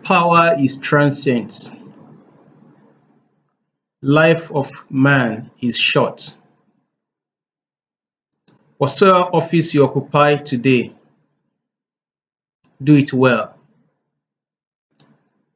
power is transient. Life of man is short. Whatsoever office you occupy today, do it well.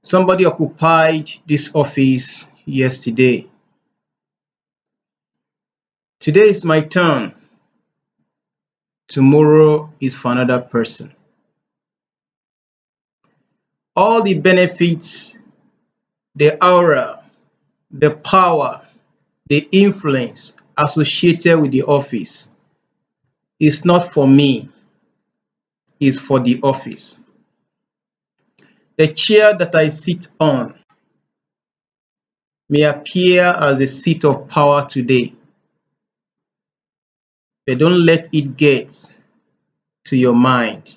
Somebody occupied this office yesterday. Today is my turn. Tomorrow is for another person. All the benefits, the aura, the power, the influence associated with the office is not for me, it's for the office. The chair that I sit on may appear as a seat of power today, but don't let it get to your mind.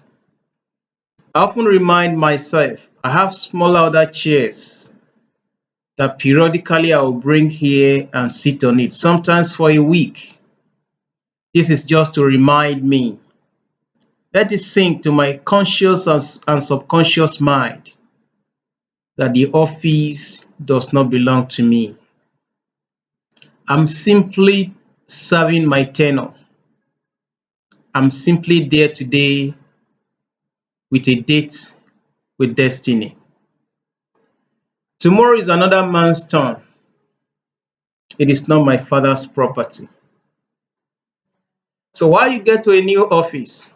I often remind myself I have smaller other chairs that periodically I will bring here and sit on it, sometimes for a week. This is just to remind me. Let it sink to my conscious and subconscious mind that the office does not belong to me. I'm simply serving my tenure. I'm simply there today with a date with destiny. Tomorrow is another man's turn. It is not my father's property. So while you get to a new office,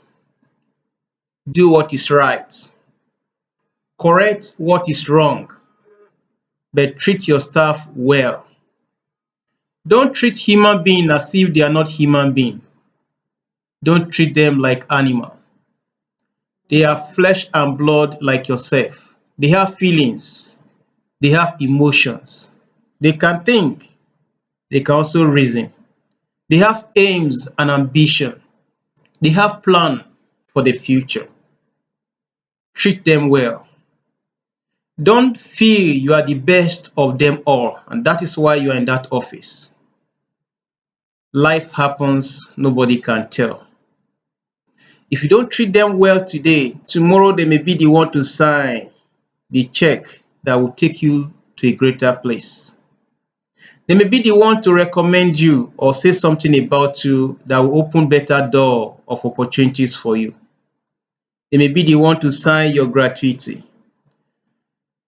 do what is right. Correct what is wrong, but treat your staff well. Don't treat human beings as if they are not human beings. Don't treat them like animals. They are flesh and blood like yourself. They have feelings. They have emotions. They can think. They can also reason. They have aims and ambition. They have plan for the future. Treat them well. Don't feel you are the best of them all, and that is why you are in that office. Life happens, nobody can tell. If you don't treat them well today, tomorrow they may be the one to sign the check that will take you to a greater place. They may be the one to recommend you or say something about you that will open better door of opportunities for you. They may be the one to sign your gratuity.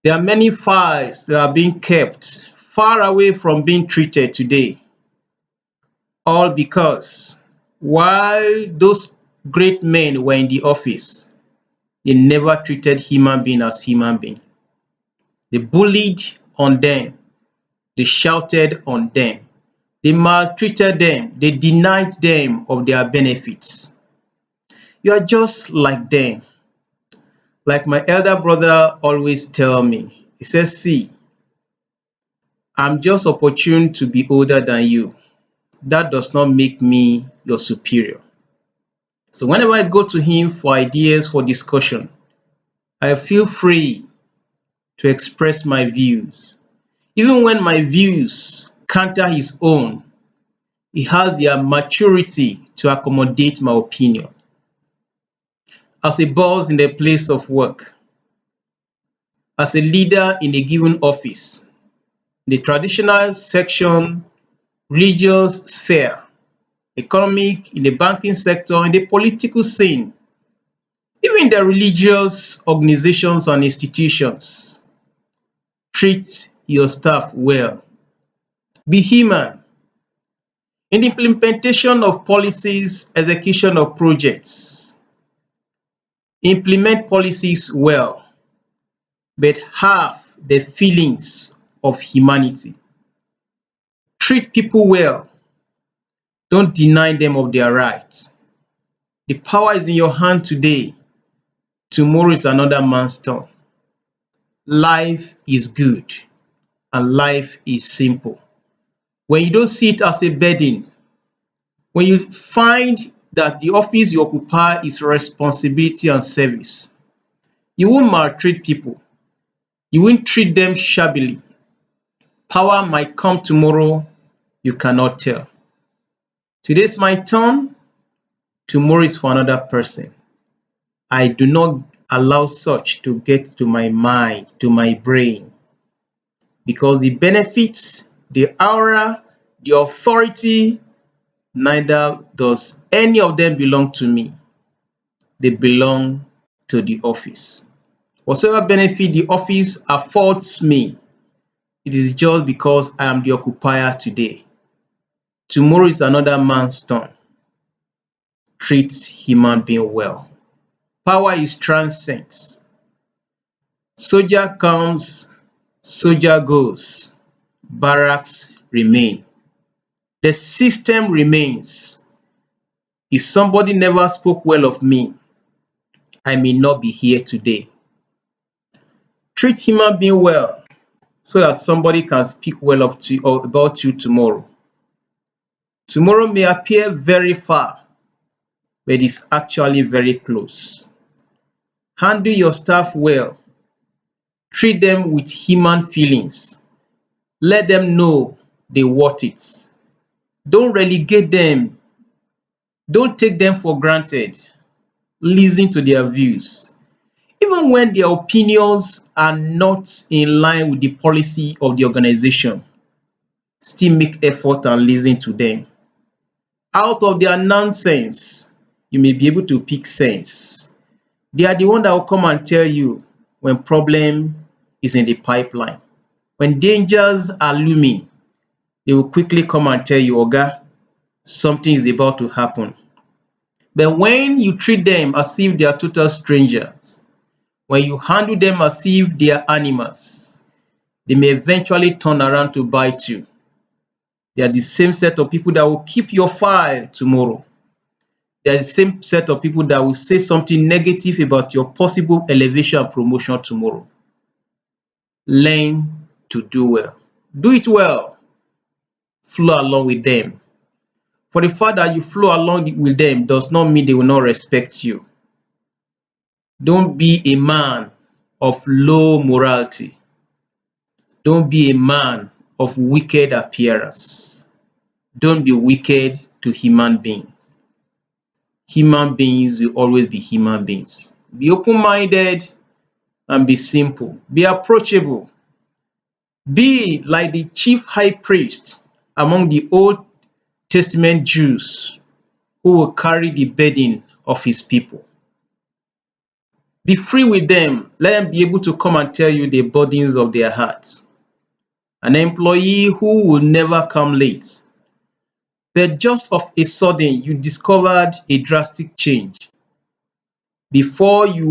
There are many files that are being kept far away from being treated today, all because while those great men were in the office, they never treated human being as human being. They bullied on them. They shouted on them. They maltreated them. They denied them of their benefits. You are just like them. Like my elder brother always tell me, he says, see, I'm just opportune to be older than you. That does not make me your superior. So whenever I go to him for ideas for discussion, I feel free to express my views. Even when my views counter his own, he has the maturity to accommodate my opinion. As a boss in the place of work, as a leader in a given office, the traditional section, religious sphere, economic, in the banking sector, in the political scene, even the religious organizations and institutions, treat your staff well. Be human. In the implementation of policies, execution of projects, implement policies well, but have the feelings of humanity. Treat people well. Don't deny them of their rights. The power is in your hand today. Tomorrow is another man's turn. Life is good and life is simple. When you don't see it as a burden, when you find that the office you occupy is responsibility and service, you won't maltreat people. You won't treat them shabbily. Power might come tomorrow, you cannot tell. Today's my turn, tomorrow is for another person. I do not allow such to get to my mind, to my brain, because the benefits, the aura, the authority, neither does any of them belong to me. They belong to the office. Whatsoever benefit the office affords me, it is just because I am the occupier today. Tomorrow is another man's turn. Treat human being well. Power is transcends. Soldier comes, soldier goes. Barracks remain. The system remains. If somebody never spoke well of me, I may not be here today. Treat human being well so that somebody can speak well of you or about you tomorrow. Tomorrow may appear very far, but it's actually very close. Handle your staff well. Treat them with human feelings. Let them know they want it. Don't relegate them. Don't take them for granted. Listen to their views. Even when their opinions are not in line with the policy of the organization, still make effort and listen to them. Out of their nonsense, you may be able to pick sense. They are the one that will come and tell you when problem is in the pipeline. When dangers are looming, they will quickly come and tell you, Oga, something is about to happen. But when you treat them as if they are total strangers, when you handle them as if they are animals, they may eventually turn around to bite you. They are the same set of people that will keep your file tomorrow. They are the same set of people that will say something negative about your possible elevation and promotion tomorrow. Learn to do well. Do it well. Flow along with them. For the fact that you flow along with them does not mean they will not respect you. Don't be a man of low morality. Don't be a man of wicked appearance. Don't be wicked to human beings. Human beings will always be human beings. Be open-minded and be simple. Be approachable. Be like the chief high priest among the Old Testament Jews who will carry the burden of his people. Be free with them. Let them be able to come and tell you the burdens of their hearts. An employee who will never come late. But just of a sudden, you discovered a drastic change. Before you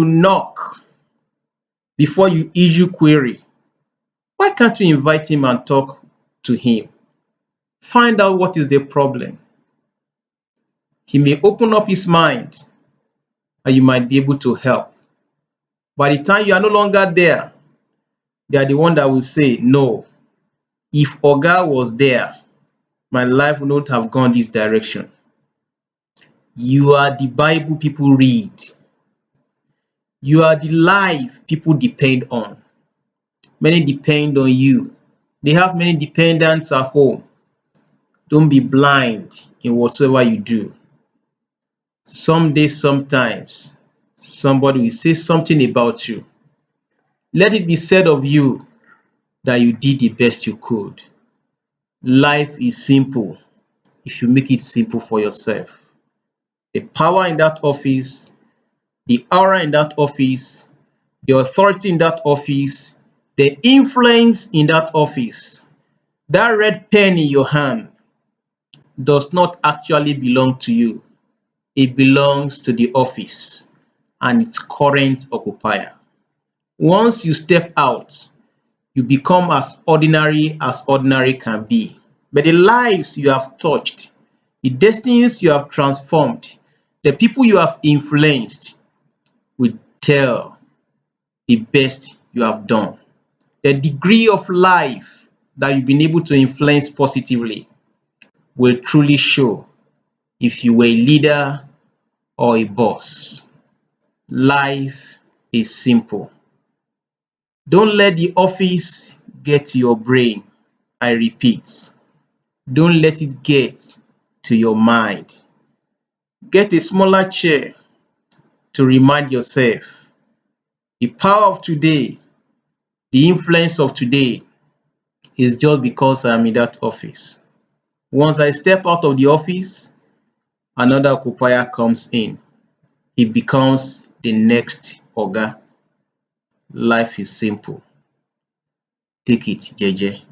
knock, before you issue query, why can't you invite him and talk to him? Find out what is the problem. He may open up his mind and you might be able to help. By the time you are no longer there, they are the one that will say, no, if Oga was there, my life would not have gone this direction. You are the Bible people read. You are the life people depend on. Many depend on you. They have many dependents at home. Don't be blind in whatsoever you do. Someday, sometimes, somebody will say something about you. Let it be said of you that you did the best you could. Life is simple if you make it simple for yourself. The power in that office, the aura in that office, the authority in that office, the influence in that office, that red pen in your hand does not actually belong to you. It belongs to the office and its current occupier. Once you step out, you become as ordinary can be. But the lives you have touched, the destinies you have transformed, the people you have influenced will tell the best you have done. The degree of life that you've been able to influence positively will truly show if you were a leader or a boss. Life is simple. Don't let the office get to your brain. I repeat, don't let it get to your mind. get a smaller chair to remind yourself the power of today, the influence of today is just because I'm in that office. Once I step out of the office, another occupier comes in. He becomes the next oga. Life is simple. Take it, jeje.